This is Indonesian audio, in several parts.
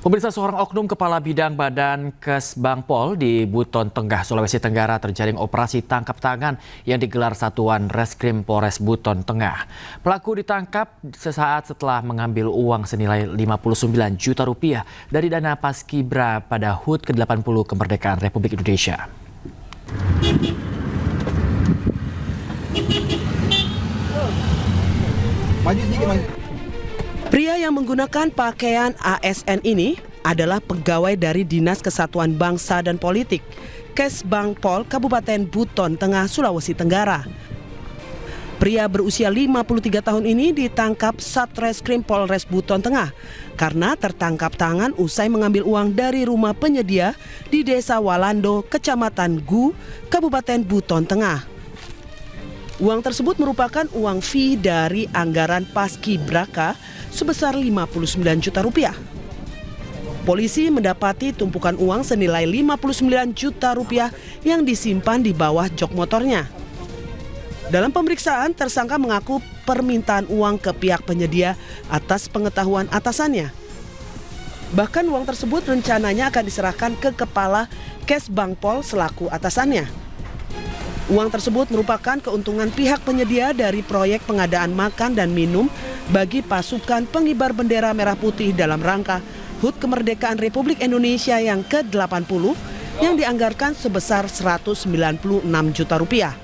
Pemirsa, seorang oknum kepala bidang Badan Kesbangpol di Buton Tengah, Sulawesi Tenggara terjaring operasi tangkap tangan yang digelar Satuan Reskrim Polres Buton Tengah. Pelaku ditangkap sesaat setelah mengambil uang senilai 59 juta rupiah dari dana Paskibra pada HUT ke-80 kemerdekaan Republik Indonesia. Pria yang menggunakan pakaian ASN ini adalah pegawai dari Dinas Kesatuan Bangsa dan Politik, Kesbangpol Kabupaten Buton Tengah, Sulawesi Tenggara. Pria berusia 53 tahun ini ditangkap Satreskrim Polres Buton Tengah karena tertangkap tangan usai mengambil uang dari rumah penyedia di Desa Walando, Kecamatan Gu, Kabupaten Buton Tengah. Uang tersebut merupakan uang fee dari anggaran Paskibraka sebesar 59 juta rupiah. Polisi mendapati tumpukan uang senilai 59 juta rupiah yang disimpan di bawah jok motornya. Dalam pemeriksaan, tersangka mengaku permintaan uang ke pihak penyedia atas pengetahuan atasannya. Bahkan uang tersebut rencananya akan diserahkan ke Kepala Kesbangpol selaku atasannya. Uang tersebut merupakan keuntungan pihak penyedia dari proyek pengadaan makan dan minum bagi pasukan pengibar bendera merah putih dalam rangka HUT Kemerdekaan Republik Indonesia yang ke-80 yang dianggarkan sebesar 196 juta rupiah.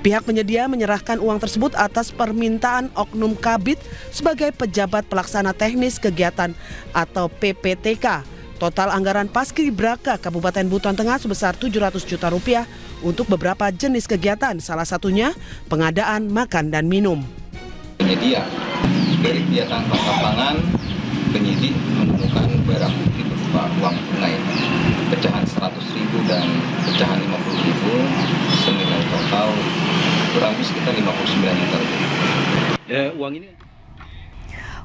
Pihak penyedia menyerahkan uang tersebut atas permintaan Oknum Kabid sebagai pejabat pelaksana teknis kegiatan atau PPTK. Total anggaran Paskibraka Kabupaten Buton Tengah sebesar 700 juta rupiah untuk beberapa jenis kegiatan, salah satunya pengadaan makan dan minum. Penyedia dari kegiatan tangkap tangan, penyidik menemukan barang bukti berupa uang tunai pecahan 100.000 dan pecahan 50.000 senilai total kurang lebih sekitar 59 juta rupiah. Uang ini.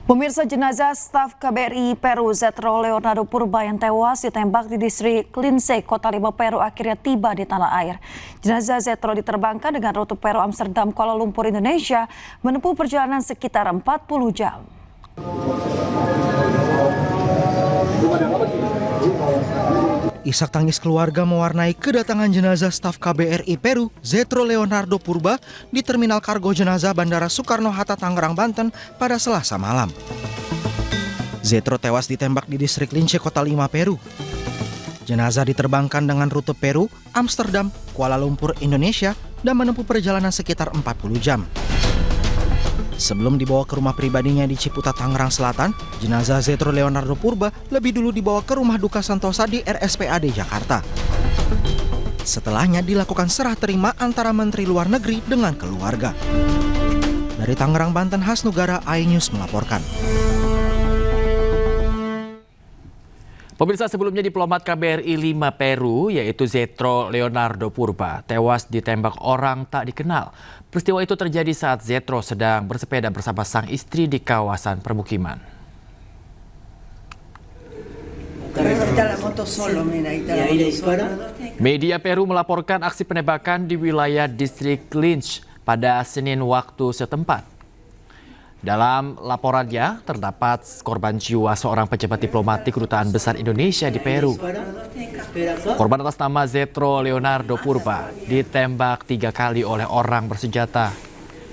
Pemirsa, jenazah staf KBRI Peru Zetro Leonardo Purba yang tewas ditembak di distrik Lince, Kota Lima, Peru akhirnya tiba di tanah air. Jenazah Zetro diterbangkan dengan rute Peru Amsterdam Kuala Lumpur Indonesia menempuh perjalanan sekitar 40 jam. Isak tangis keluarga mewarnai kedatangan jenazah staf KBRI Peru Zetro Leonardo Purba di Terminal Kargo Jenazah Bandara Soekarno-Hatta, Tangerang, Banten pada Selasa malam. Zetro tewas ditembak di distrik Lince, Kota Lima, Peru. Jenazah diterbangkan dengan rute Peru, Amsterdam, Kuala Lumpur, Indonesia dan menempuh perjalanan sekitar 40 jam. Sebelum dibawa ke rumah pribadinya di Ciputat, Tangerang Selatan, jenazah Zetro Leonardo Purba lebih dulu dibawa ke rumah duka Santosa di RSPAD Jakarta. Setelahnya dilakukan serah terima antara Menteri Luar Negeri dengan keluarga. Dari Tangerang, Banten, Hasnugara, iNews melaporkan. Pemirsa, sebelumnya diplomat KBRI 5 Peru yaitu Zetro Leonardo Purba tewas ditembak orang tak dikenal. Peristiwa itu terjadi saat Zetro sedang bersepeda bersama sang istri di kawasan permukiman. Media Peru melaporkan aksi penembakan di wilayah distrik Lince pada Senin waktu setempat. Dalam laporannya, terdapat korban jiwa seorang pejabat diplomatik Kedutaan Besar Indonesia di Peru. Korban atas nama Zetro Leonardo Purba ditembak 3 kali oleh orang bersenjata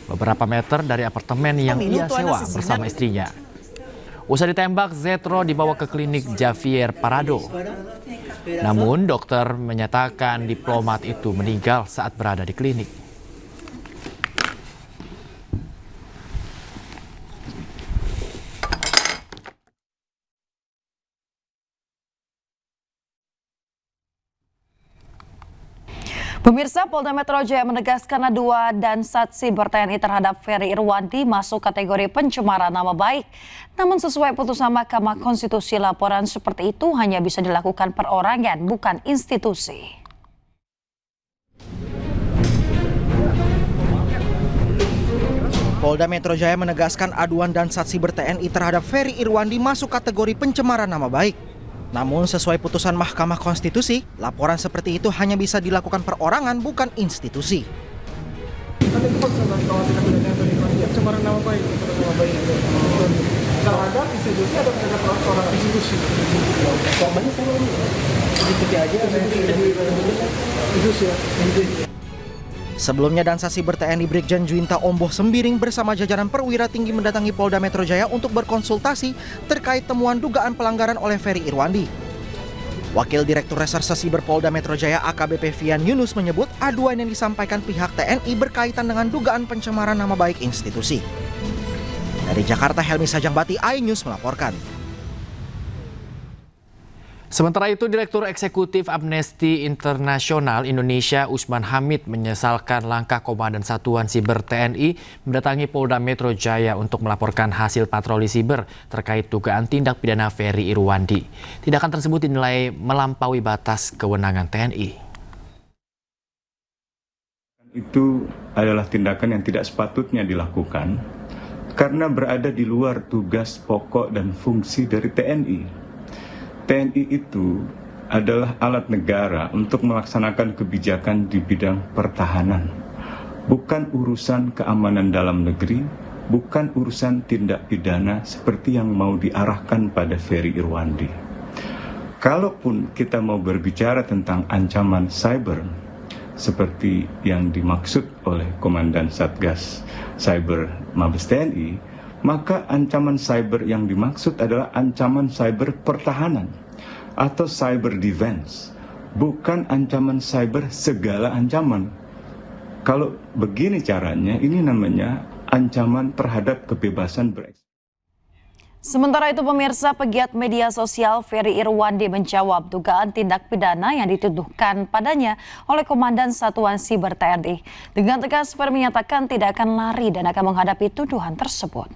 beberapa meter dari apartemen yang ia sewa bersama istrinya. Usai ditembak, Zetro dibawa ke klinik Javier Parado. Namun, dokter menyatakan diplomat itu meninggal saat berada di klinik. Pemirsa, Polda Metro Jaya menegaskan aduan dan saksi ber-TNI terhadap Ferry Irwandi masuk kategori pencemaran nama baik. Namun sesuai putusan Mahkamah Konstitusi, laporan seperti itu hanya bisa dilakukan perorangan, bukan institusi. Polda Metro Jaya menegaskan aduan dan saksi ber-TNI terhadap Ferry Irwandi masuk kategori pencemaran nama baik. Namun sesuai putusan Mahkamah Konstitusi, laporan seperti itu hanya bisa dilakukan perorangan, bukan institusi. terhadap institusi atau terhadap orang institusi? Korbannya saya ini ikuti aja institusi ya. Sebelumnya Dansa Siber TNI Brigjen Juwinta Omboh Sembiring bersama jajaran perwira tinggi mendatangi Polda Metro Jaya untuk berkonsultasi terkait temuan dugaan pelanggaran oleh Ferry Irwandi. Wakil Direktur Reserse Siber Polda Metro Jaya AKBP Fian Yunus menyebut aduan yang disampaikan pihak TNI berkaitan dengan dugaan pencemaran nama baik institusi. Dari Jakarta, Helmi Sajangbati, iNews melaporkan. Sementara itu, Direktur Eksekutif Amnesty Internasional Indonesia Usman Hamid menyesalkan langkah Komandan Satuan Siber TNI mendatangi Polda Metro Jaya untuk melaporkan hasil patroli siber terkait dugaan tindak pidana Ferry Irwandi. Tindakan tersebut dinilai melampaui batas kewenangan TNI. Itu adalah tindakan yang tidak sepatutnya dilakukan karena berada di luar tugas pokok dan fungsi dari TNI. TNI itu adalah alat negara untuk melaksanakan kebijakan di bidang pertahanan, bukan urusan keamanan dalam negeri, bukan urusan tindak pidana seperti yang mau diarahkan pada Ferry Irwandi. Kalaupun kita mau berbicara tentang ancaman cyber, seperti yang dimaksud oleh Komandan Satgas Cyber Mabes TNI, maka ancaman cyber yang dimaksud adalah ancaman cyber pertahanan atau cyber defense, bukan ancaman cyber segala ancaman. Kalau begini caranya, ini namanya ancaman terhadap kebebasan berekspresi. Sementara itu pemirsa, pegiat media sosial Ferry Irwandi menjawab dugaan tindak pidana yang dituduhkan padanya oleh Komandan Satuan Siber TNI. Dengan tegas Ferry menyatakan tidak akan lari dan akan menghadapi tuduhan tersebut.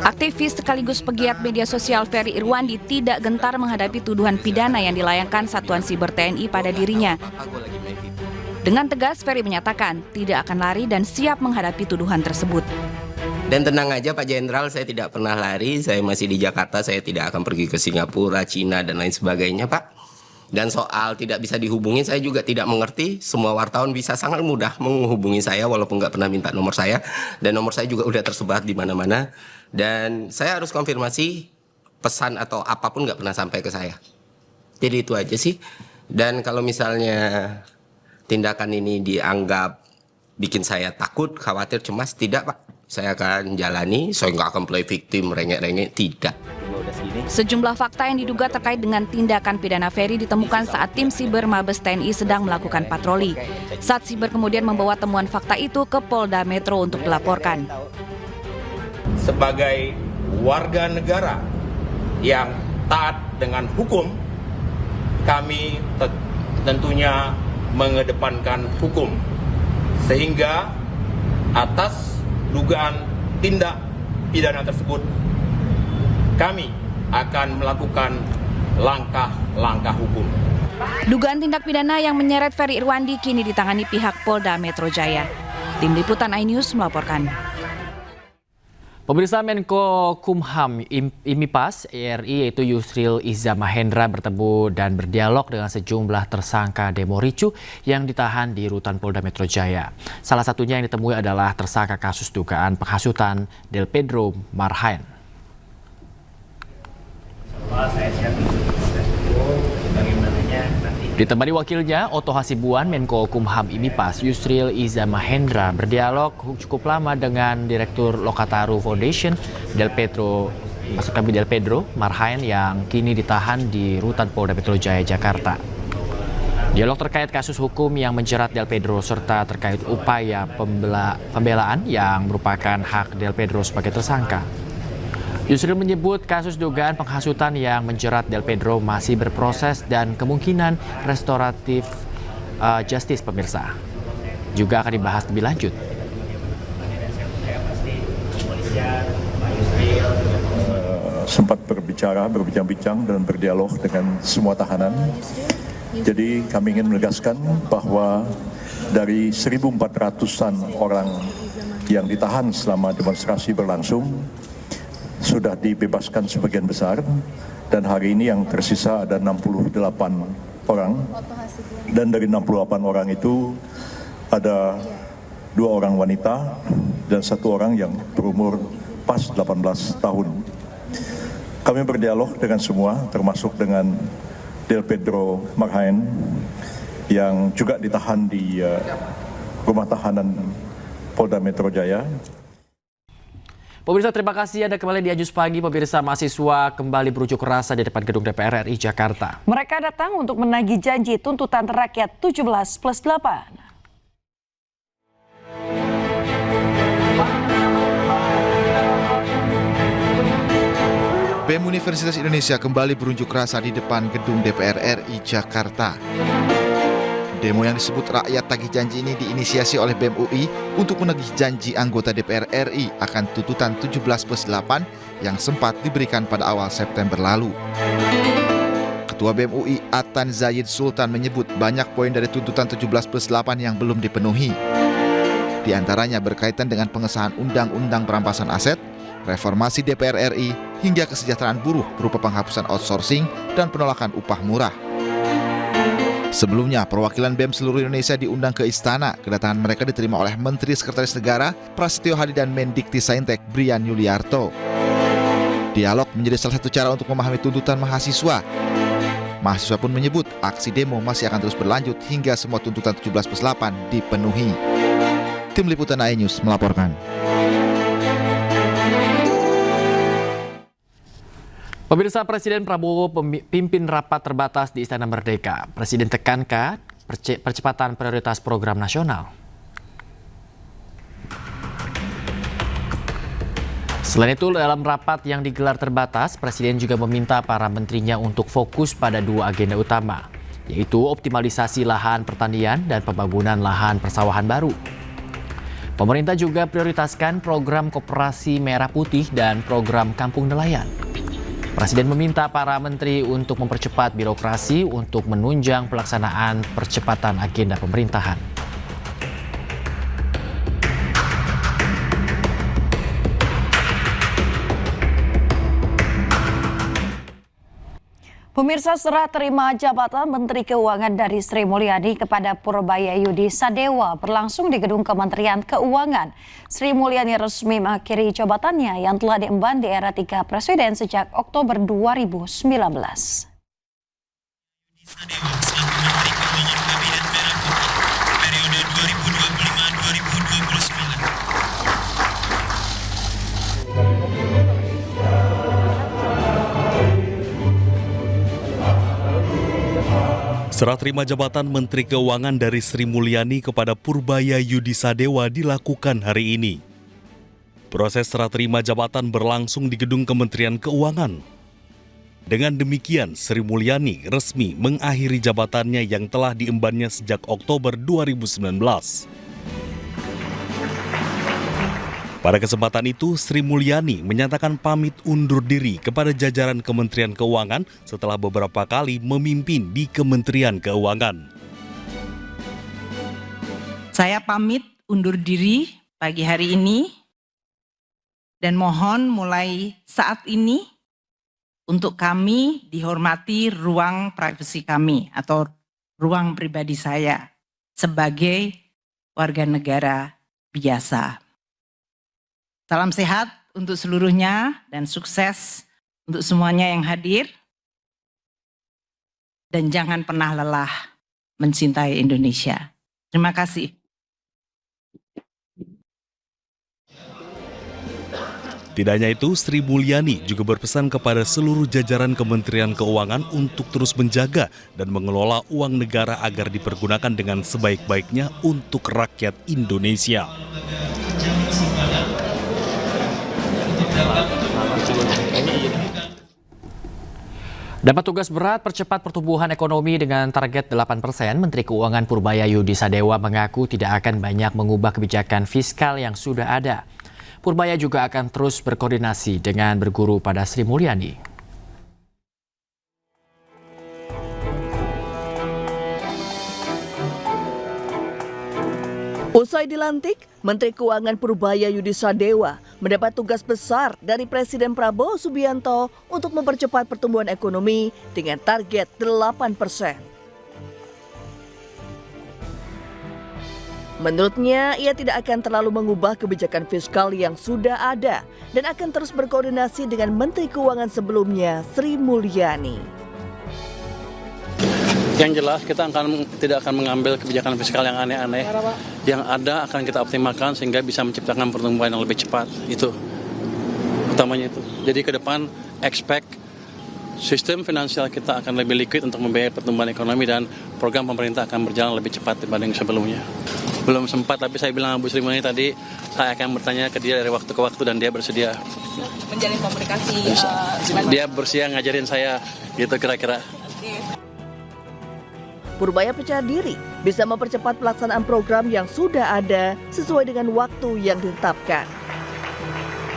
Aktivis sekaligus pegiat media sosial Ferry Irwandi tidak gentar menghadapi tuduhan pidana yang dilayangkan Satuan Siber TNI pada dirinya. Dengan tegas, Ferry menyatakan tidak akan lari dan siap menghadapi tuduhan tersebut. Dan tenang aja Pak Jenderal, saya tidak pernah lari, saya masih di Jakarta, saya tidak akan pergi ke Singapura, Cina, dan lain sebagainya Pak. Dan soal tidak bisa dihubungi, saya juga tidak mengerti. Semua wartawan bisa sangat mudah menghubungi saya walaupun nggak pernah minta nomor saya. Dan nomor saya juga udah tersebar di mana-mana. Dan saya harus konfirmasi pesan atau apapun nggak pernah sampai ke saya. Jadi itu aja sih. Dan kalau misalnya tindakan ini dianggap bikin saya takut, khawatir, cemas, tidak Pak. Saya akan jalani, saya nggak akan play victim, rengek-rengek, tidak. Sejumlah fakta yang diduga terkait dengan tindakan pidana Ferry ditemukan saat tim Siber Mabes TNI sedang melakukan patroli. Saat Siber kemudian membawa temuan fakta itu ke Polda Metro untuk dilaporkan. Sebagai warga negara yang taat dengan hukum, kami tentunya mengedepankan hukum, sehingga atas dugaan tindak pidana tersebut kami akan melakukan langkah-langkah hukum. Dugaan tindak pidana yang menyeret Ferry Irwandi kini ditangani pihak Polda Metro Jaya. Tim Liputan iNews melaporkan. Pemirsa, Menko Kumham IMIPAS RI yaitu Yusril Iza Mahendra bertemu dan berdialog dengan sejumlah tersangka demo ricuh yang ditahan di rutan Polda Metro Jaya. Salah satunya yang ditemui adalah tersangka kasus dugaan penghasutan Del Pedro Marhaen. Ditemani wakilnya Oto Hasibuan, Menko Kumham IMIPAS Yusril Iza Mahendra berdialog cukup lama dengan Direktur Lokataru Foundation Del Pedro Marhaen yang kini ditahan di rutan Polda Metro Jaya, Jakarta. Dialog terkait kasus hukum yang menjerat Del Pedro serta terkait upaya pembelaan yang merupakan hak Del Pedro sebagai tersangka. Yusril menyebut kasus dugaan penghasutan yang menjerat Del Pedro masih berproses dan kemungkinan restoratif justice, pemirsa, juga akan dibahas lebih lanjut. Sempat berbincang-bincang dan berdialog dengan semua tahanan. Jadi kami ingin menegaskan bahwa dari 1.400-an orang yang ditahan selama demonstrasi berlangsung, sudah dibebaskan sebagian besar, dan hari ini yang tersisa ada 68 orang, dan dari 68 orang itu ada 2 orang wanita dan 1 orang yang berumur pas 18 tahun. Kami berdialog dengan semua, termasuk dengan Del Pedro Marhaen yang juga ditahan di rumah tahanan Polda Metro Jaya. Pemirsa, terima kasih Anda kembali di Ajus Pagi. Pemirsa, mahasiswa kembali berunjuk rasa di depan gedung DPR RI Jakarta. Mereka datang untuk menagih janji tuntutan rakyat 17+8. BEM Universitas Indonesia kembali berunjuk rasa di depan gedung DPR RI Jakarta. Demo yang disebut Rakyat Tagih Janji ini diinisiasi oleh BEM UI untuk menagih janji anggota DPR RI akan tuntutan 17+8 yang sempat diberikan pada awal September lalu. Ketua BEM UI Atan Zayid Sultan menyebut banyak poin dari tuntutan 17+8 yang belum dipenuhi. Di antaranya berkaitan dengan pengesahan Undang-Undang Perampasan Aset, reformasi DPR RI, hingga kesejahteraan buruh berupa penghapusan outsourcing dan penolakan upah murah. Sebelumnya, perwakilan BEM seluruh Indonesia diundang ke Istana. Kedatangan mereka diterima oleh Menteri Sekretaris Negara Prasetyo Hadi dan Mendikti-Saintek Brian Yuliarto. Dialog menjadi salah satu cara untuk memahami tuntutan mahasiswa. Mahasiswa pun menyebut aksi demo masih akan terus berlanjut hingga semua tuntutan 17+8 dipenuhi. Tim Liputan iNews melaporkan. Pemirsa, Presiden Prabowo pimpin rapat terbatas di Istana Merdeka. Presiden tekankan percepatan prioritas program nasional. Selain itu, dalam rapat yang digelar terbatas, Presiden juga meminta para menterinya untuk fokus pada 2 agenda utama, yaitu optimalisasi lahan pertanian dan pembangunan lahan persawahan baru. Pemerintah juga prioritaskan program Koperasi Merah Putih dan program Kampung Nelayan. Presiden meminta para menteri untuk mempercepat birokrasi untuk menunjang pelaksanaan percepatan agenda pemerintahan. Pemirsa, serah terima jabatan Menteri Keuangan dari Sri Mulyani kepada Purbaya Yudi Sadewa berlangsung di Gedung Kementerian Keuangan. Sri Mulyani resmi mengakhiri jabatannya yang telah diemban di era 3 presiden sejak Oktober 2019. Serah terima jabatan Menteri Keuangan dari Sri Mulyani kepada Purbaya Yudi Sadewa dilakukan hari ini. Proses serah terima jabatan berlangsung di Gedung Kementerian Keuangan. Dengan demikian, Sri Mulyani resmi mengakhiri jabatannya yang telah diembannya sejak Oktober 2019. Pada kesempatan itu, Sri Mulyani menyatakan pamit undur diri kepada jajaran Kementerian Keuangan setelah beberapa kali memimpin di Kementerian Keuangan. Saya pamit undur diri pagi hari ini dan mohon mulai saat ini untuk kami dihormati ruang privasi kami atau ruang pribadi saya sebagai warga negara biasa. Salam sehat untuk seluruhnya dan sukses untuk semuanya yang hadir. Dan jangan pernah lelah mencintai Indonesia. Terima kasih. Tidak hanya itu, Sri Mulyani juga berpesan kepada seluruh jajaran Kementerian Keuangan untuk terus menjaga dan mengelola uang negara agar dipergunakan dengan sebaik-baiknya untuk rakyat Indonesia. Dapat tugas berat percepat pertumbuhan ekonomi dengan target 8%, Menteri Keuangan Purbaya Yudi Sadewa mengaku tidak akan banyak mengubah kebijakan fiskal yang sudah ada. Purbaya juga akan terus berkoordinasi dengan berguru pada Sri Mulyani. Usai dilantik, Menteri Keuangan Purbaya Yudi Sadewa mendapat tugas besar dari Presiden Prabowo Subianto untuk mempercepat pertumbuhan ekonomi dengan target 8%. Menurutnya, ia tidak akan terlalu mengubah kebijakan fiskal yang sudah ada dan akan terus berkoordinasi dengan Menteri Keuangan sebelumnya, Sri Mulyani. Yang jelas kita tidak akan mengambil kebijakan fiskal yang aneh-aneh. Yang ada akan kita optimalkan sehingga bisa menciptakan pertumbuhan yang lebih cepat. Itu utamanya itu. Jadi ke depan expect sistem finansial kita akan lebih liquid untuk membiayai pertumbuhan ekonomi dan program pemerintah akan berjalan lebih cepat dibanding sebelumnya. Belum sempat, tapi saya bilang Bu Sri Mulyani tadi, saya akan bertanya ke dia dari waktu ke waktu dan dia bersedia. Menjalin komunikasi. Dia bersedia ngajarin saya, gitu kira-kira. Purbaya percaya diri bisa mempercepat pelaksanaan program yang sudah ada sesuai dengan waktu yang ditetapkan.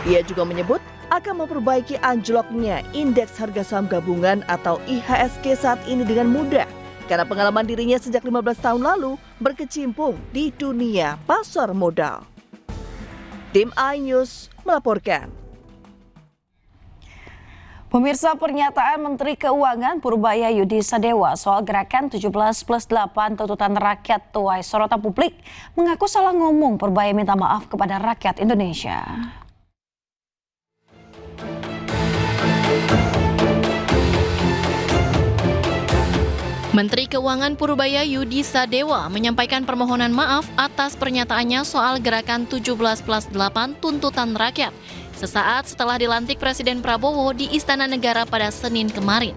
Ia juga menyebut akan memperbaiki anjloknya indeks harga saham gabungan atau IHSG saat ini dengan mudah karena pengalaman dirinya sejak 15 tahun lalu berkecimpung di dunia pasar modal. Tim iNews melaporkan. Pemirsa, pernyataan Menteri Keuangan Purbaya Yudi Sadewa soal gerakan 17+8 tuntutan rakyat tuai sorotan publik mengaku salah ngomong. Purbaya minta maaf kepada rakyat Indonesia. Menteri Keuangan Purbaya Yudi Sadewa menyampaikan permohonan maaf atas pernyataannya soal gerakan 17+8 tuntutan rakyat sesaat setelah dilantik Presiden Prabowo di Istana Negara pada Senin kemarin.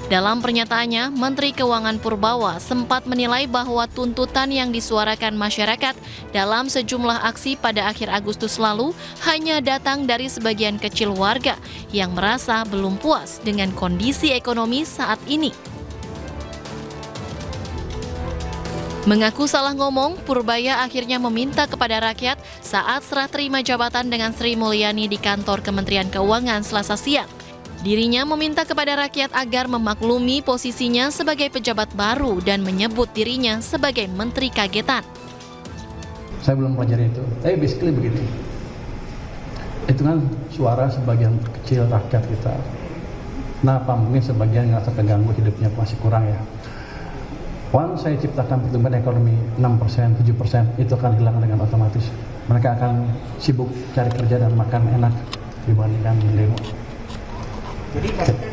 Dalam pernyataannya, Menteri Keuangan Purbawa sempat menilai bahwa tuntutan yang disuarakan masyarakat dalam sejumlah aksi pada akhir Agustus lalu hanya datang dari sebagian kecil warga yang merasa belum puas dengan kondisi ekonomi saat ini. Mengaku salah ngomong, Purbaya akhirnya meminta kepada rakyat saat serah terima jabatan dengan Sri Mulyani di kantor Kementerian Keuangan Selasa siang. Dirinya meminta kepada rakyat agar memaklumi posisinya sebagai pejabat baru dan menyebut dirinya sebagai menteri kagetan. Saya belum pelajari itu, tapi basically begitu. Itu kan suara sebagian kecil rakyat kita. Kenapa? Mungkin sebagian ngerasa terganggu, hidupnya masih kurang ya. Once saya ciptakan pertumbuhan ekonomi 6%, 7%, itu akan hilang dengan otomatis. Mereka akan sibuk cari kerja dan makan enak dibandingkan demo. Jadi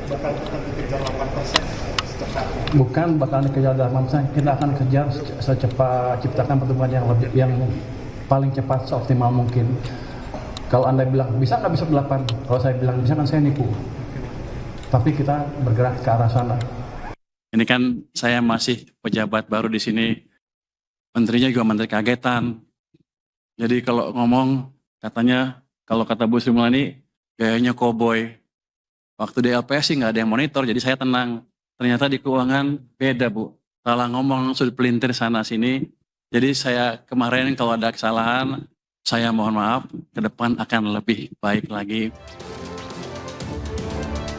bakal dikejar 8%? Bukan bakal dikejar 8%, kita akan kejar secepat ciptakan pertumbuhan yang paling cepat, seoptimal mungkin. Kalau Anda bilang bisa nggak bisa 8, kalau saya bilang bisa kan saya nipu. Tapi kita bergerak ke arah sana. Ini kan saya masih pejabat baru di sini, menterinya juga menteri kagetan. Jadi kalau ngomong, katanya kalau kata Bu Sri Mulyani, gayanya koboi. Waktu di LPS sih nggak ada yang monitor, jadi saya tenang. Ternyata di keuangan beda Bu, salah ngomong sudah pelintir sana sini. Jadi saya kemarin kalau ada kesalahan, saya mohon maaf, ke depan akan lebih baik lagi.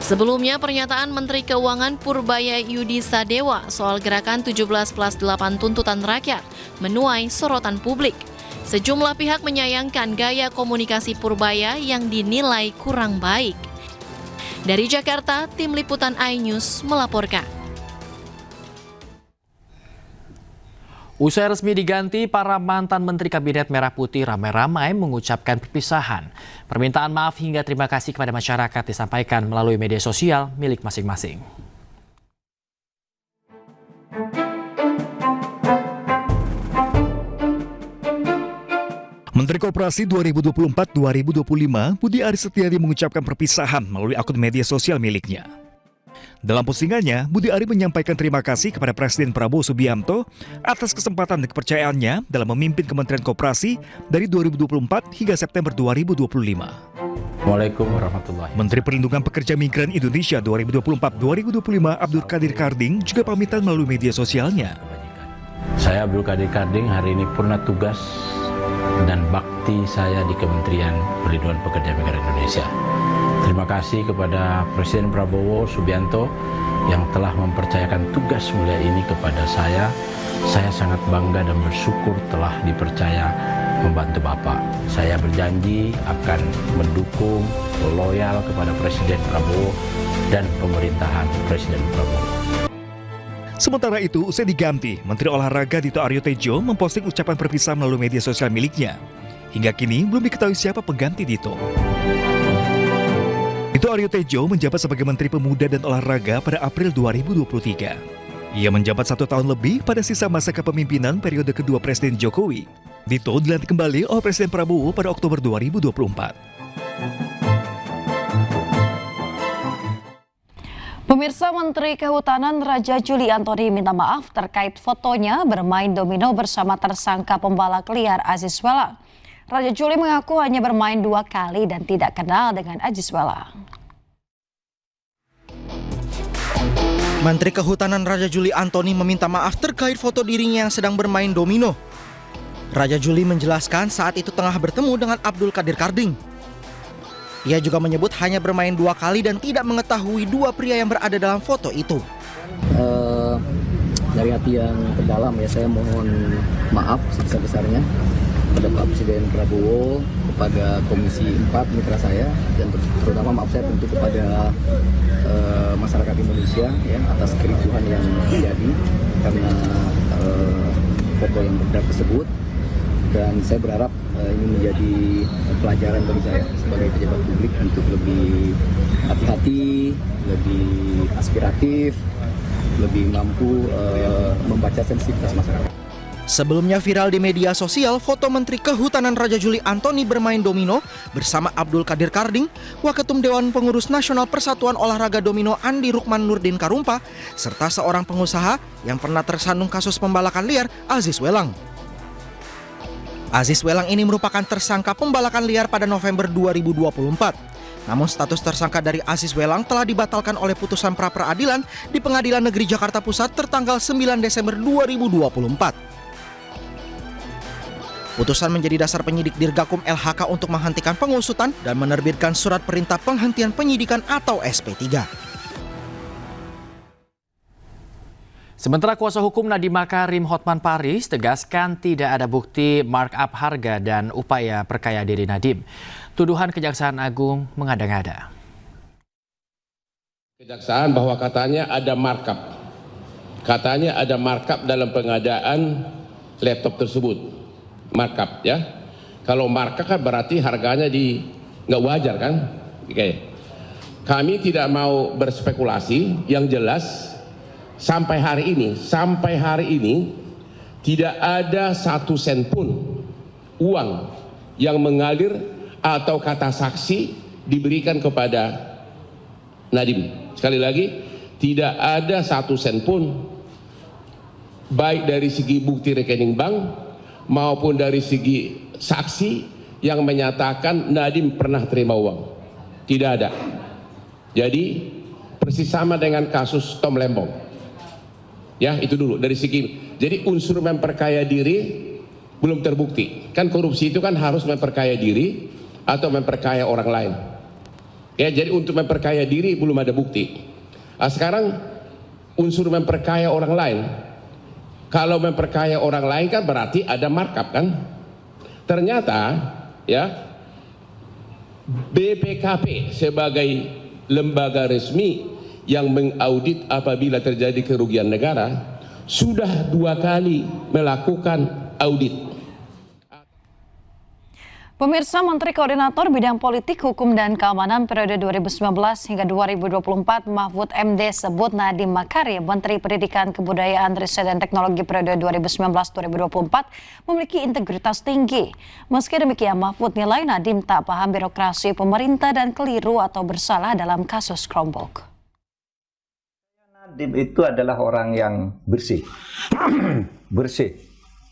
Sebelumnya, pernyataan Menteri Keuangan Purbaya Yudi Sadewa soal gerakan 17+8 tuntutan rakyat menuai sorotan publik. Sejumlah pihak menyayangkan gaya komunikasi Purbaya yang dinilai kurang baik. Dari Jakarta, Tim Liputan iNews melaporkan. Usai resmi diganti, para mantan Menteri Kabinet Merah Putih ramai-ramai mengucapkan perpisahan. Permintaan maaf hingga terima kasih kepada masyarakat disampaikan melalui media sosial milik masing-masing. Menteri Koperasi 2024-2025 Budi Aris Setiadi mengucapkan perpisahan melalui akun media sosial miliknya. Dalam postingannya, Budi Ari menyampaikan terima kasih kepada Presiden Prabowo Subianto atas kesempatan dan kepercayaannya dalam memimpin Kementerian Koperasi dari 2024 hingga September 2025. Waalaikumsalam warahmatullahi wabarakatuh. Menteri Perlindungan Pekerja Migran Indonesia 2024-2025 Abdul Qadir Karding juga pamitan melalui media sosialnya. Saya Abdul Qadir Karding hari ini purna tugas dan bakti saya di Kementerian Perlindungan Pekerja Migran Indonesia. Terima kasih kepada Presiden Prabowo Subianto yang telah mempercayakan tugas mulia ini kepada saya. Saya sangat bangga dan bersyukur telah dipercaya membantu Bapak. Saya berjanji akan mendukung, loyal kepada Presiden Prabowo dan pemerintahan Presiden Prabowo. Sementara itu, usai diganti, Menteri Olahraga Dito Aryo Tejo memposting ucapan perpisahan melalui media sosial miliknya. Hingga kini belum diketahui siapa pengganti Dito. Dito Aryo Tejo menjabat sebagai Menteri Pemuda dan Olahraga pada April 2023. Ia menjabat 1 tahun lebih pada sisa masa kepemimpinan periode kedua Presiden Jokowi. Dito dilantik kembali oleh Presiden Prabowo pada Oktober 2024. Pemirsa, Menteri Kehutanan Raja Juli Antoni minta maaf terkait fotonya bermain domino bersama tersangka pembalak liar Aziz Welang. Raja Juli mengaku hanya bermain 2 kali dan tidak kenal dengan Aziz Welang. Menteri Kehutanan Raja Juli Antoni meminta maaf terkait foto dirinya yang sedang bermain domino. Raja Juli menjelaskan saat itu tengah bertemu dengan Abdul Qadir Karding. Ia juga menyebut hanya bermain 2 kali dan tidak mengetahui 2 pria yang berada dalam foto itu. Dari hati yang terdalam ya, saya mohon maaf sebesar-besarnya kepada Pak Presiden Prabowo, kepada Komisi 4 mitra saya, dan terutama maaf saya tentu kepada masyarakat Indonesia ya, atas kericuhan yang terjadi karena foto yang beredar tersebut. Dan saya berharap ini menjadi pelajaran bagi saya sebagai pejabat publik untuk lebih hati-hati, lebih aspiratif, lebih mampu membaca sensitivitas masyarakat. Sebelumnya viral di media sosial foto Menteri Kehutanan Raja Juli Antoni bermain domino bersama Abdul Qadir Karding, Waketum Dewan Pengurus Nasional Persatuan Olahraga Domino Andi Rukman Nurdin Karumpa, serta seorang pengusaha yang pernah tersandung kasus pembalakan liar Aziz Welang. Aziz Welang ini merupakan tersangka pembalakan liar pada November 2024. Namun status tersangka dari Aziz Welang telah dibatalkan oleh putusan pra-peradilan di Pengadilan Negeri Jakarta Pusat tertanggal 9 Desember 2024. Putusan menjadi dasar penyidik Dirgakum LHK untuk menghentikan pengusutan dan menerbitkan surat perintah penghentian penyidikan atau SP3. Sementara kuasa hukum Nadiem Makarim Hotman Paris tegaskan tidak ada bukti markup harga dan upaya perkaya diri Nadiem. Tuduhan Kejaksaan Agung mengada-ngada. Kejaksaan bahwa katanya ada markup. Katanya ada markup dalam pengadaan laptop tersebut. Markup ya. Kalau markup kan berarti harganya nggak wajar kan? Oke. Kami tidak mau berspekulasi, yang jelas sampai hari ini tidak ada 1 sen pun uang yang mengalir atau kata saksi diberikan kepada Nadiem. Sekali lagi, tidak ada 1 sen pun baik dari segi bukti rekening bank maupun dari segi saksi yang menyatakan Nadiem pernah terima uang. Tidak ada. Jadi persis sama dengan kasus Tom Lembong. Ya, itu dulu dari segi. Jadi unsur memperkaya diri belum terbukti. Kan korupsi itu kan harus memperkaya diri atau memperkaya orang lain. Ya, jadi untuk memperkaya diri belum ada bukti. Nah, sekarang unsur memperkaya orang lain. Kalau memperkaya orang lain kan berarti ada markup kan? Ternyata ya BPKP sebagai lembaga resmi yang mengaudit apabila terjadi kerugian negara sudah 2 kali melakukan audit. Pemirsa, Menteri Koordinator Bidang Politik, Hukum dan Keamanan periode 2019 hingga 2024 Mahfud MD sebut Nadiem Makarim, Menteri Pendidikan, Kebudayaan, Riset dan Teknologi periode 2019-2024 memiliki integritas tinggi. Meski demikian, Mahfud nilai Nadiem tak paham birokrasi pemerintah dan keliru atau bersalah dalam kasus Chromebook. Nadiem itu adalah orang yang bersih, bersih,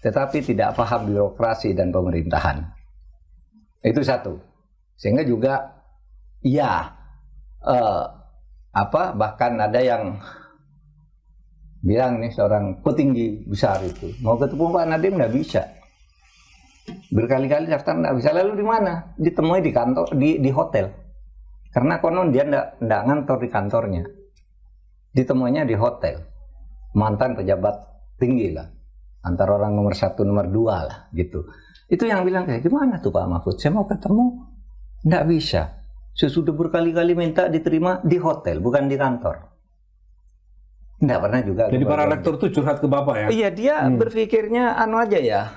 tetapi tidak paham birokrasi dan pemerintahan. Itu satu. Sehingga juga, bahkan ada yang bilang nih seorang petinggi besar itu mau ketemu Pak Nadiem nggak bisa, berkali-kali daftar nggak bisa. Lalu di mana? Ditemui di kantor, di hotel, karena konon dia nggak ngantor di kantornya. Ditemuinya di hotel, mantan pejabat tinggi lah, antara orang nomor 1 nomor 2 lah gitu. Itu yang bilang kayak gimana tuh Pak Mahfud, saya mau ketemu, nggak bisa. Sesudah berkali-kali minta diterima di hotel, bukan di kantor. Enggak pernah juga. Jadi para rektor tuh curhat ke Bapak ya? Iya, dia berpikirnya aja ya,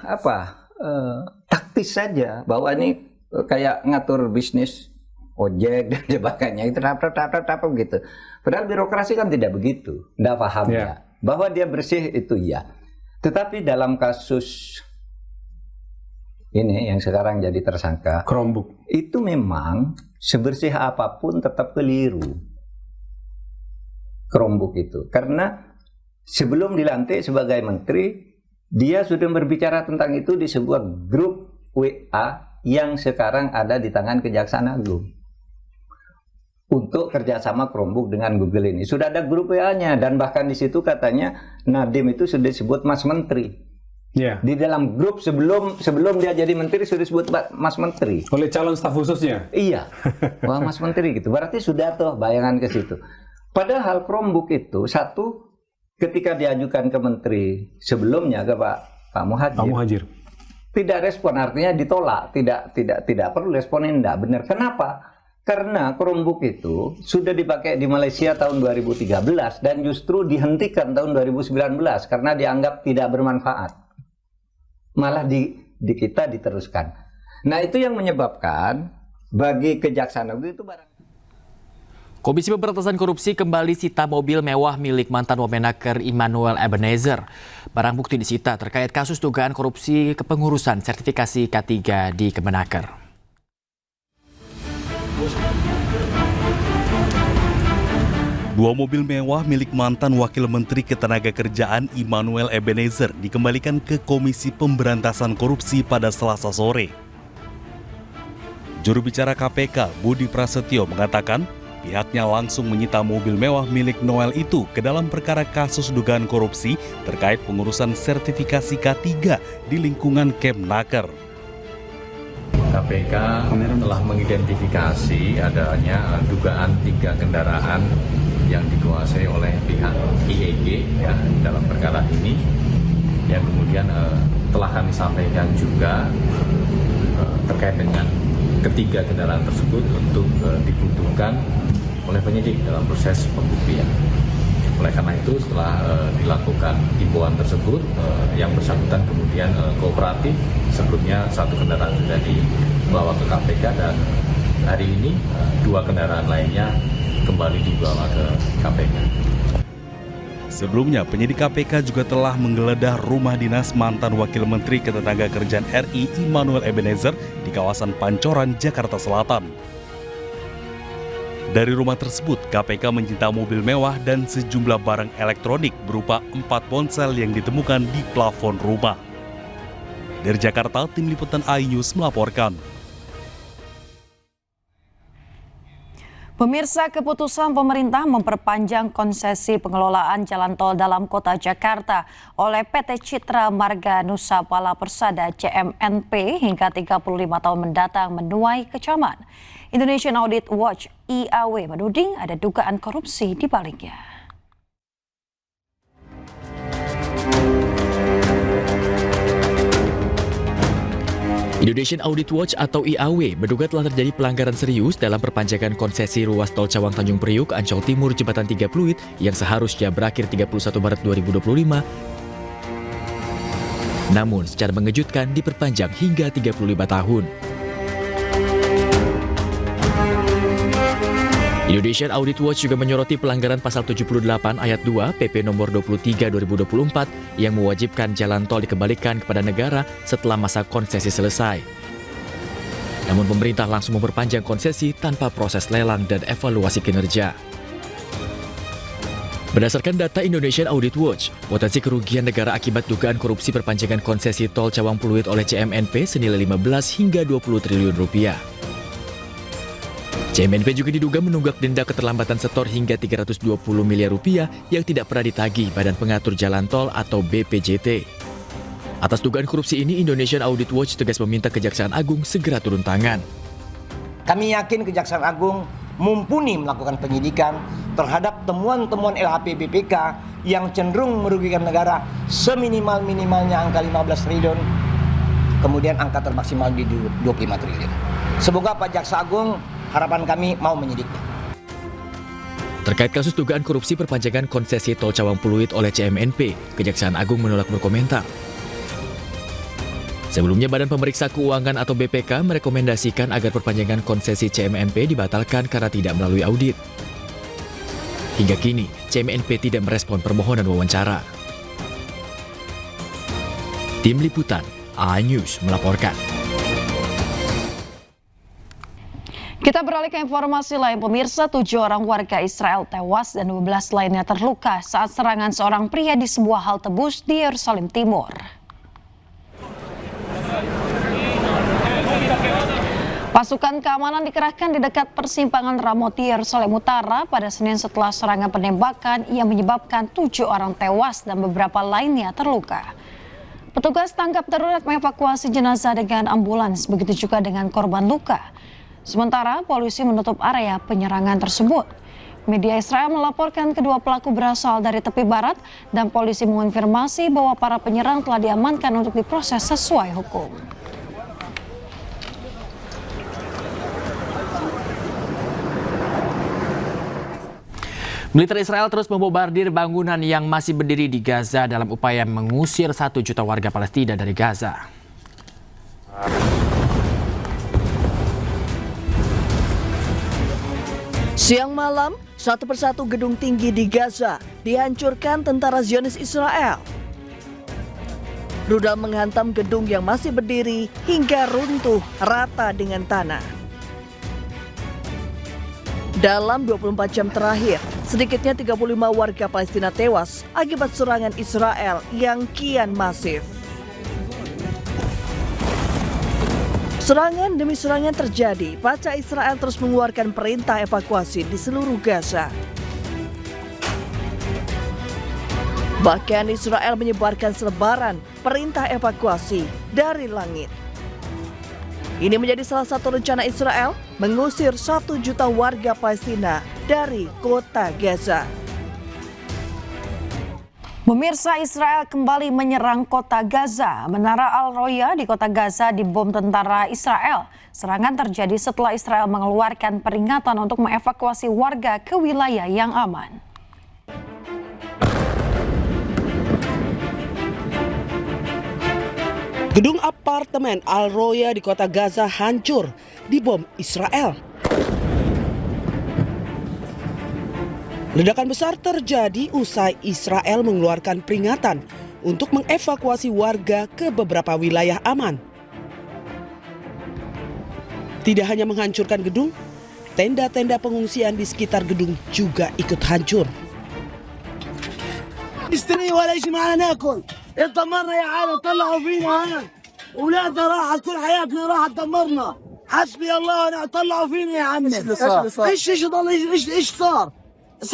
taktis saja, bahwa ini kayak ngatur bisnis ojek dan sebagainya, itu apa gitu. Padahal birokrasi kan tidak begitu, enggak paham ya. Bahwa dia bersih itu ya. Tetapi dalam kasus ini yang sekarang jadi tersangka, Chromebook, itu memang sebersih apapun tetap keliru. Chromebook itu, karena sebelum dilantik sebagai menteri, dia sudah berbicara tentang itu di sebuah grup WA yang sekarang ada di tangan Kejaksaan Agung untuk kerjasama Chromebook dengan Google ini. Sudah ada grup WA-nya, dan bahkan di situ katanya Nadiem itu sudah disebut Mas Menteri. Di dalam grup sebelum dia jadi menteri sudah disebut Mas Menteri oleh calon staf khususnya. Iya, wah Mas Menteri gitu. Berarti sudah tuh bayangan ke situ. Padahal Chromebook itu satu ketika diajukan ke menteri sebelumnya ke Pak Muhadjir. Tidak respon, artinya ditolak, tidak perlu responin, enggak benar. Kenapa? Karena Chromebook itu sudah dipakai di Malaysia tahun 2013 dan justru dihentikan tahun 2019 karena dianggap tidak bermanfaat. Malah di kita diteruskan. Nah, itu yang menyebabkan bagi Kejaksaan Agung itu barang. Komisi Pemberantasan Korupsi kembali sita mobil mewah milik mantan Wamenaker Immanuel Ebenezer. Barang bukti disita terkait kasus dugaan korupsi kepengurusan sertifikasi K3 di Kemenaker. Dua mobil mewah milik mantan Wakil Menteri Ketenagakerjaan Immanuel Ebenezer dikembalikan ke Komisi Pemberantasan Korupsi pada Selasa sore. Juru bicara KPK, Budi Prasetyo, mengatakan pihaknya langsung menyita mobil mewah milik Noel itu ke dalam perkara kasus dugaan korupsi terkait pengurusan sertifikasi K3 di lingkungan Kemenaker. KPK telah mengidentifikasi adanya dugaan 3 kendaraan yang dikuasai oleh pihak IEG ya, dalam perkara ini, yang kemudian telah kami sampaikan juga terkait dengan ketiga kendaraan tersebut untuk dibutuhkan oleh penyidik dalam proses pembuktian. Oleh karena itu, setelah dilakukan himbauan tersebut, yang bersangkutan kemudian kooperatif. Sebelumnya 1 kendaraan sudah dibawa ke KPK dan hari ini 2 kendaraan lainnya kembali dibawa ke KPK. Sebelumnya, penyidik KPK juga telah menggeledah rumah dinas mantan Wakil Menteri Ketenagakerjaan RI Immanuel Ebenezer di kawasan Pancoran, Jakarta Selatan. Dari rumah tersebut, KPK menyita mobil mewah dan sejumlah barang elektronik berupa 4 ponsel yang ditemukan di plafon rumah. Dari Jakarta, Tim Liputan iNews melaporkan. Pemirsa, keputusan pemerintah memperpanjang konsesi pengelolaan jalan tol dalam kota Jakarta oleh PT Citra Marga Nusa Pala Persada CMNP hingga 35 tahun mendatang menuai kecaman. Indonesian Audit Watch IAW menuding ada dugaan korupsi di baliknya. Indonesian Audit Watch atau IAW menduga telah terjadi pelanggaran serius dalam perpanjangan konsesi ruas tol Cawang Tanjung Priuk Ancol Timur Jembatan 3 Pluit yang seharusnya berakhir 31 Maret 2025. Namun secara mengejutkan diperpanjang hingga 35 tahun. Indonesian Audit Watch juga menyoroti pelanggaran pasal 78 ayat 2 PP nomor 23 2024 yang mewajibkan jalan tol dikembalikan kepada negara setelah masa konsesi selesai. Namun pemerintah langsung memperpanjang konsesi tanpa proses lelang dan evaluasi kinerja. Berdasarkan data Indonesian Audit Watch, potensi kerugian negara akibat dugaan korupsi perpanjangan konsesi tol Cawang Pluit oleh CMNP senilai 15 hingga 20 triliun rupiah. CMNP juga diduga menunggak denda keterlambatan setor hingga 320 miliar rupiah yang tidak pernah ditagih Badan Pengatur Jalan Tol atau BPJT. Atas dugaan korupsi ini, Indonesian Audit Watch tegas meminta Kejaksaan Agung segera turun tangan. Kami yakin Kejaksaan Agung mumpuni melakukan penyidikan terhadap temuan-temuan LHP BPK yang cenderung merugikan negara seminimal-minimalnya angka 15 triliun, kemudian angka termaksimal di 25 triliun. Semoga Pak Jaksa Agung, harapan kami mau menyidiknya. Terkait kasus dugaan korupsi perpanjangan konsesi tol Cawang Pluit oleh CMNP, Kejaksaan Agung menolak berkomentar. Sebelumnya, Badan Pemeriksa Keuangan atau BPK merekomendasikan agar perpanjangan konsesi CMNP dibatalkan karena tidak melalui audit. Hingga kini, CMNP tidak merespon permohonan wawancara. Tim Liputan, iNews melaporkan. Kita beralih ke informasi lain, pemirsa. 7 orang warga Israel tewas dan 12 lainnya terluka saat serangan seorang pria di sebuah halte bus di Yerusalem Timur. Pasukan keamanan dikerahkan di dekat persimpangan Ramoti Yerusalem Utara pada Senin setelah serangan penembakan yang menyebabkan 7 orang tewas dan beberapa lainnya terluka. Petugas tanggap darurat mengevakuasi jenazah dengan ambulans, begitu juga dengan korban luka. Sementara polisi menutup area penyerangan tersebut. Media Israel melaporkan kedua pelaku berasal dari tepi barat dan polisi mengonfirmasi bahwa para penyerang telah diamankan untuk diproses sesuai hukum. Militer Israel terus membombardir bangunan yang masih berdiri di Gaza dalam upaya mengusir 1 juta warga Palestina dari Gaza. Siang malam, satu persatu gedung tinggi di Gaza dihancurkan tentara Zionis Israel. Rudal menghantam gedung yang masih berdiri hingga runtuh rata dengan tanah. Dalam 24 jam terakhir, sedikitnya 35 warga Palestina tewas akibat serangan Israel yang kian masif. Serangan demi serangan terjadi, pasca Israel terus mengeluarkan perintah evakuasi di seluruh Gaza. Bahkan Israel menyebarkan selebaran perintah evakuasi dari langit. Ini menjadi salah satu rencana Israel mengusir 1 juta warga Palestina dari kota Gaza. Pemirsa, Israel kembali menyerang kota Gaza. Menara Al-Roya di kota Gaza dibom tentara Israel. Serangan terjadi setelah Israel mengeluarkan peringatan untuk mengevakuasi warga ke wilayah yang aman. Gedung apartemen Al-Roya di kota Gaza hancur dibom Israel. Ledakan besar terjadi usai Israel mengeluarkan peringatan untuk mengevakuasi warga ke beberapa wilayah aman. Tidak hanya menghancurkan gedung, tenda-tenda pengungsian di sekitar gedung juga ikut hancur. نشتري ولا شيء معنا ناكل اتدمرنا يا عالم طلعوا فينا هنا اولادنا راحت كل حياتنا راحت دمرنا حسبي الله ونعم طلعوا فينا يا عمي ايش ضل ايش صار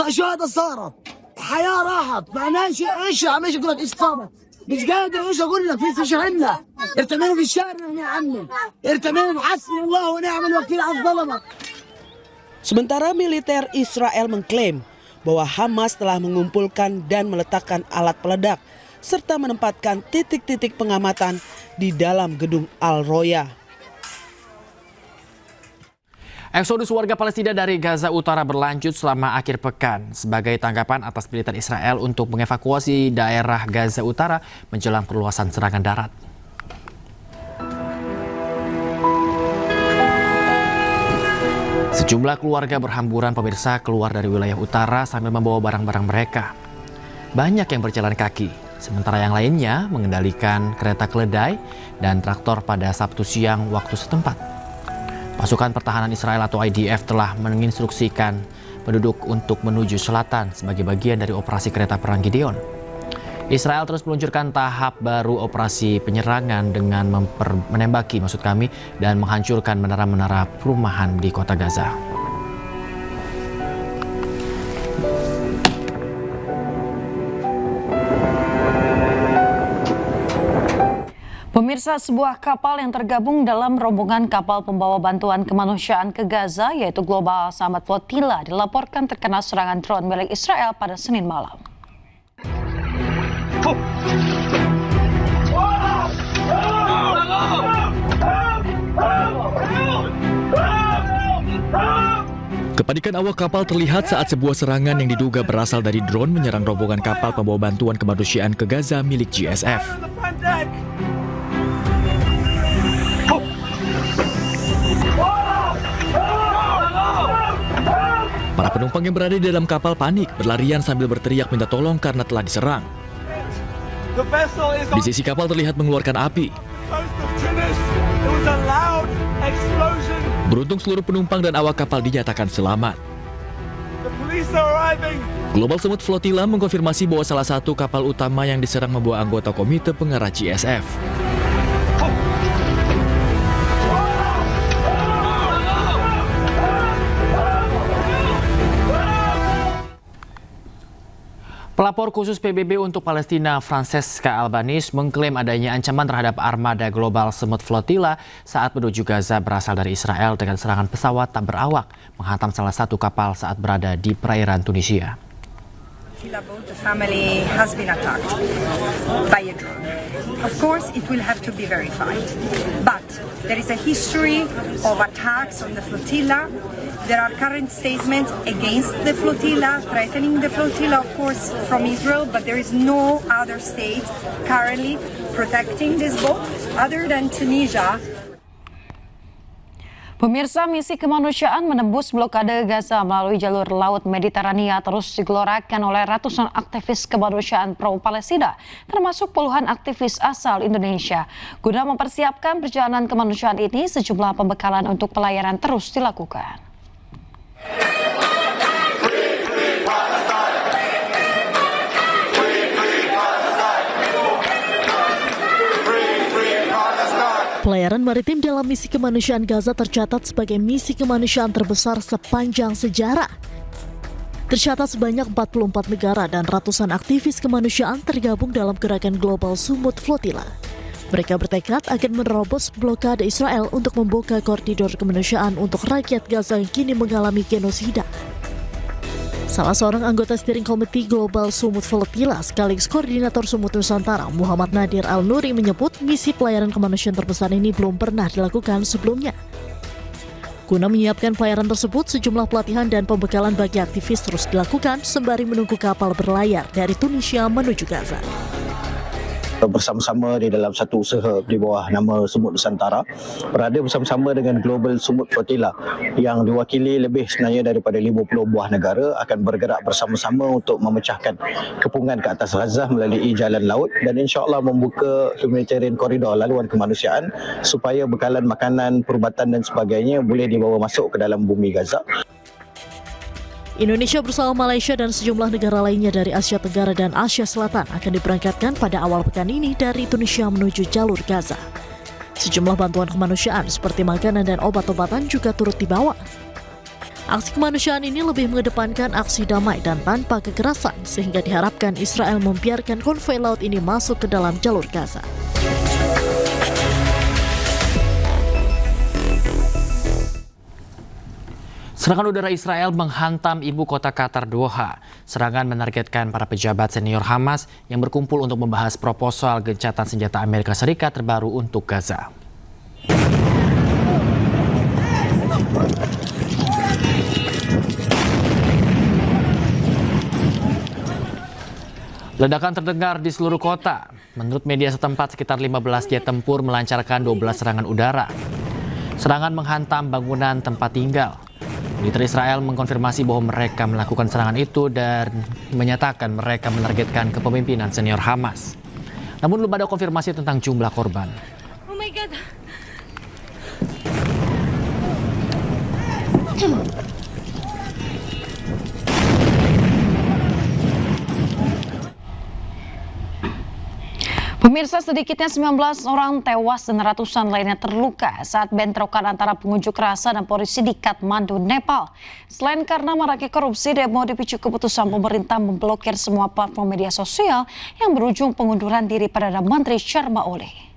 شو هذا صارت الحياه راحت معناها ايش عم ايش اقول لك ايش صارت مش قادر ايش اقول لك في شغلنا ارتمينا في الشارع يا عمي ارتمينا حسبي الله ونعم الوكيل على الظلمه. Sementara militer Israel mengklaim bahwa Hamas telah mengumpulkan dan meletakkan alat peledak serta menempatkan titik-titik pengamatan di dalam gedung Al-Roya. Eksodus warga Palestina dari Gaza Utara berlanjut selama akhir pekan sebagai tanggapan atas militer Israel untuk mengevakuasi daerah Gaza Utara menjelang perluasan serangan darat. Sejumlah keluarga berhamburan pemirsa keluar dari wilayah utara sambil membawa barang-barang mereka. Banyak yang berjalan kaki, sementara yang lainnya mengendalikan kereta keledai dan traktor pada Sabtu siang waktu setempat. Pasukan Pertahanan Israel atau IDF telah menginstruksikan penduduk untuk menuju selatan sebagai bagian dari operasi kereta perang Gideon. Israel terus meluncurkan tahap baru operasi penyerangan dengan menembaki dan menghancurkan menara-menara perumahan di kota Gaza. Pemirsa, sebuah kapal yang tergabung dalam rombongan kapal pembawa bantuan kemanusiaan ke Gaza yaitu Global Samad Flotilla dilaporkan terkena serangan drone milik Israel pada Senin malam. Kepanikan awak kapal terlihat saat sebuah serangan yang diduga berasal dari drone menyerang rombongan kapal pembawa bantuan kemanusiaan ke Gaza milik GSF. Para penumpang yang berada di dalam kapal panik, berlarian sambil berteriak minta tolong karena telah diserang. Di sisi kapal terlihat mengeluarkan api. Beruntung seluruh penumpang dan awak kapal dinyatakan selamat. Global Smooth Flotilla mengkonfirmasi bahwa salah satu kapal utama yang diserang membawa anggota komite pengarah GSF. Pelapor khusus PBB untuk Palestina, Francesca Albanese, mengklaim adanya ancaman terhadap armada Global Smooth Flotilla saat menuju Gaza berasal dari Israel dengan serangan pesawat tak berawak menghantam salah satu kapal saat berada di perairan Tunisia. The family has been attacked by a drone. Of course, it will have to be verified. But there is a history of attacks on the flotilla. There are current statements against the flotilla, threatening the flotilla, of course, from Israel, but there is no other state currently protecting this boat other than Tunisia. Pemirsa, misi kemanusiaan menembus blokade Gaza melalui jalur laut Mediterania terus digelorakan oleh ratusan aktivis kemanusiaan pro-Palestina, termasuk puluhan aktivis asal Indonesia. Guna mempersiapkan perjalanan kemanusiaan ini, sejumlah pembekalan untuk pelayaran terus dilakukan. Pelayaran maritim dalam misi kemanusiaan Gaza tercatat sebagai misi kemanusiaan terbesar sepanjang sejarah. Tercatat sebanyak 44 negara dan ratusan aktivis kemanusiaan tergabung dalam gerakan Global Smooth Flotilla. Mereka bertekad akan menerobos blokade Israel untuk membuka koridor kemanusiaan untuk rakyat Gaza yang kini mengalami genosida. Salah seorang anggota steering committee Global Smooth Flotilla sekaligus koordinator Sumut Nusantara, Muhammad Nadir Al-Nuri, menyebut misi pelayaran kemanusiaan terbesar ini belum pernah dilakukan sebelumnya. Guna menyiapkan pelayaran tersebut, sejumlah pelatihan dan pembekalan bagi aktivis terus dilakukan sembari menunggu kapal berlayar dari Tunisia menuju Gaza. Bersama-sama di dalam satu usaha di bawah nama Sumut Nusantara, berada bersama-sama dengan Global Smooth Flotilla yang diwakili lebih sebenarnya daripada 50 buah negara, akan bergerak bersama-sama untuk memecahkan kepungan ke atas Gaza melalui jalan laut dan insya-Allah membuka humanitarian koridor laluan kemanusiaan supaya bekalan makanan, perubatan dan sebagainya boleh dibawa masuk ke dalam bumi Gaza. Indonesia bersama Malaysia dan sejumlah negara lainnya dari Asia Tenggara dan Asia Selatan akan diberangkatkan pada awal pekan ini dari Tunisia menuju jalur Gaza. Sejumlah bantuan kemanusiaan seperti makanan dan obat-obatan juga turut dibawa. Aksi kemanusiaan ini lebih mengedepankan aksi damai dan tanpa kekerasan, sehingga diharapkan Israel membiarkan konvoi laut ini masuk ke dalam jalur Gaza. Serangan udara Israel menghantam ibu kota Qatar, Doha. Serangan menargetkan para pejabat senior Hamas yang berkumpul untuk membahas proposal gencatan senjata Amerika Serikat terbaru untuk Gaza. Ledakan terdengar di seluruh kota. Menurut media setempat, sekitar 15 jet tempur melancarkan 12 serangan udara. Serangan menghantam bangunan tempat tinggal. Militer Israel mengkonfirmasi bahwa mereka melakukan serangan itu dan menyatakan mereka menargetkan kepemimpinan senior Hamas. Namun belum ada konfirmasi tentang jumlah korban. Oh my God. Pemirsa, sedikitnya 19 orang tewas dan ratusan lainnya terluka saat bentrokan antara pengunjuk rasa dan polisi di Kathmandu, Nepal. Selain karena maraknya korupsi, demo dipicu keputusan pemerintah memblokir semua platform media sosial yang berujung pengunduran diri Perdana Menteri Sharma Oli.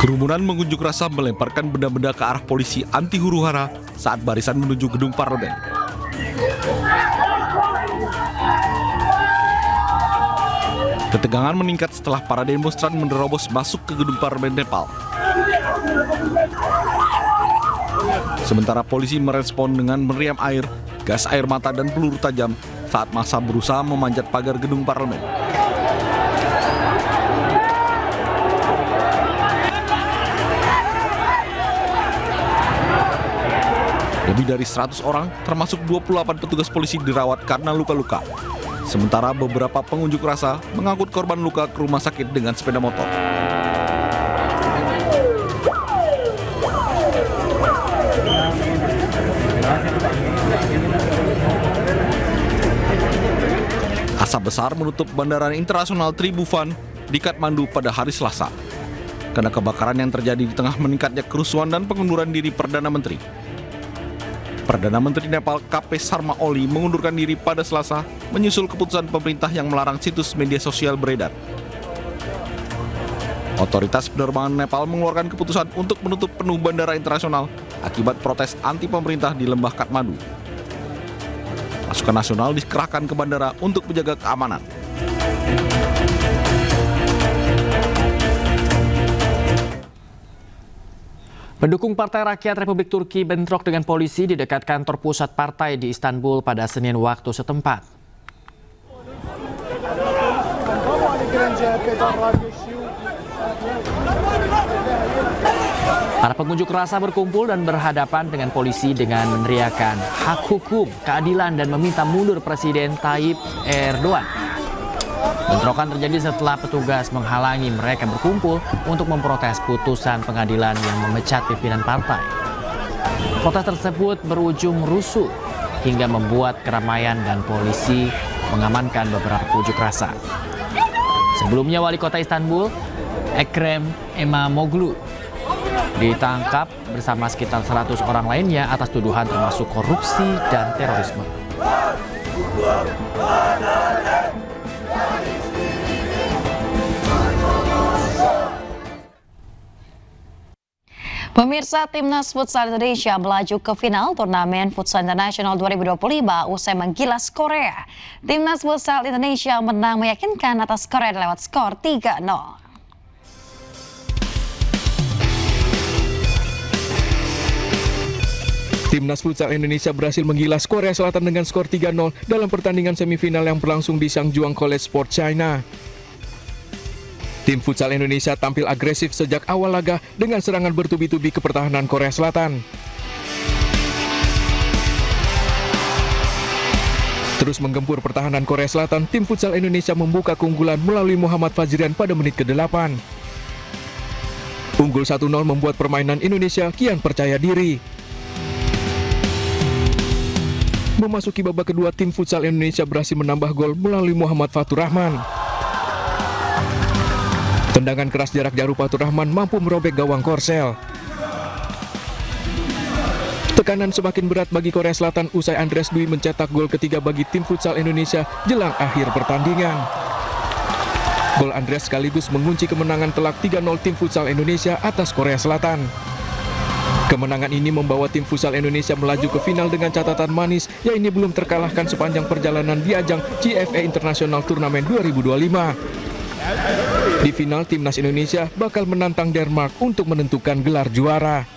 Kerumunan mengunjuk rasa melemparkan benda-benda ke arah polisi anti huru-hara saat barisan menuju gedung parlemen. Ketegangan meningkat setelah para demonstran menerobos masuk ke gedung parlemen Nepal. Sementara polisi merespon dengan meriam air, gas air mata dan peluru tajam saat massa berusaha memanjat pagar gedung parlemen. Lebih dari 100 orang, termasuk 28 petugas polisi dirawat karena luka-luka. Sementara beberapa pengunjuk rasa mengangkut korban luka ke rumah sakit dengan sepeda motor. Asap besar menutup Bandara Internasional Tribhuvan di Kathmandu pada hari Selasa. Karena kebakaran yang terjadi di tengah meningkatnya kerusuhan dan pengunduran diri Perdana Menteri. Perdana Menteri Nepal KP Sharma Oli mengundurkan diri pada Selasa menyusul keputusan pemerintah yang melarang situs media sosial beredar. Otoritas penerbangan Nepal mengeluarkan keputusan untuk menutup penuh bandara internasional akibat protes anti pemerintah di lembah Kathmandu. Pasukan nasional dikerahkan ke bandara untuk menjaga keamanan. Pendukung Partai Rakyat Republik Turki bentrok dengan polisi di dekat kantor pusat partai di Istanbul pada Senin waktu setempat. Para pengunjuk rasa berkumpul dan berhadapan dengan polisi dengan meneriakan hak hukum, keadilan dan meminta mundur Presiden Tayyip Erdogan. Bentrokan terjadi setelah petugas menghalangi mereka berkumpul untuk memprotes putusan pengadilan yang memecat pimpinan partai. Protes tersebut berujung rusuh hingga membuat keramaian dan polisi mengamankan beberapa pengunjuk rasa. Sebelumnya Wali Kota Istanbul, Ekrem İmamoğlu, ditangkap bersama sekitar 100 orang lainnya atas tuduhan termasuk korupsi dan terorisme. Pemirsa, Timnas Futsal Indonesia melaju ke final turnamen Futsal Internasional 2025 usai menggilas Korea. Timnas Futsal Indonesia menang meyakinkan atas Korea lewat skor 3-0. Timnas Futsal Indonesia berhasil menggilas Korea Selatan dengan skor 3-0 dalam pertandingan semifinal yang berlangsung di Sangjuang College Sport China. Tim Futsal Indonesia tampil agresif sejak awal laga dengan serangan bertubi-tubi ke pertahanan Korea Selatan. Terus menggempur pertahanan Korea Selatan, tim Futsal Indonesia membuka keunggulan melalui Muhammad Fajrian pada menit ke-8. Unggul 1-0 membuat permainan Indonesia kian percaya diri. Memasuki babak kedua, tim Futsal Indonesia berhasil menambah gol melalui Muhammad Fatur Rahman. Tendangan keras jarak jauh Fatur Rahman mampu merobek gawang Korsel. Tekanan semakin berat bagi Korea Selatan usai Andreas Dwi mencetak gol ketiga bagi tim Futsal Indonesia jelang akhir pertandingan. Gol Andreas sekaligus mengunci kemenangan telak 3-0 tim Futsal Indonesia atas Korea Selatan. Kemenangan ini membawa tim Futsal Indonesia melaju ke final dengan catatan manis, yaitu belum terkalahkan sepanjang perjalanan di ajang CFA International Turnamen 2025. Di final, timnas Indonesia bakal menantang Denmark untuk menentukan gelar juara.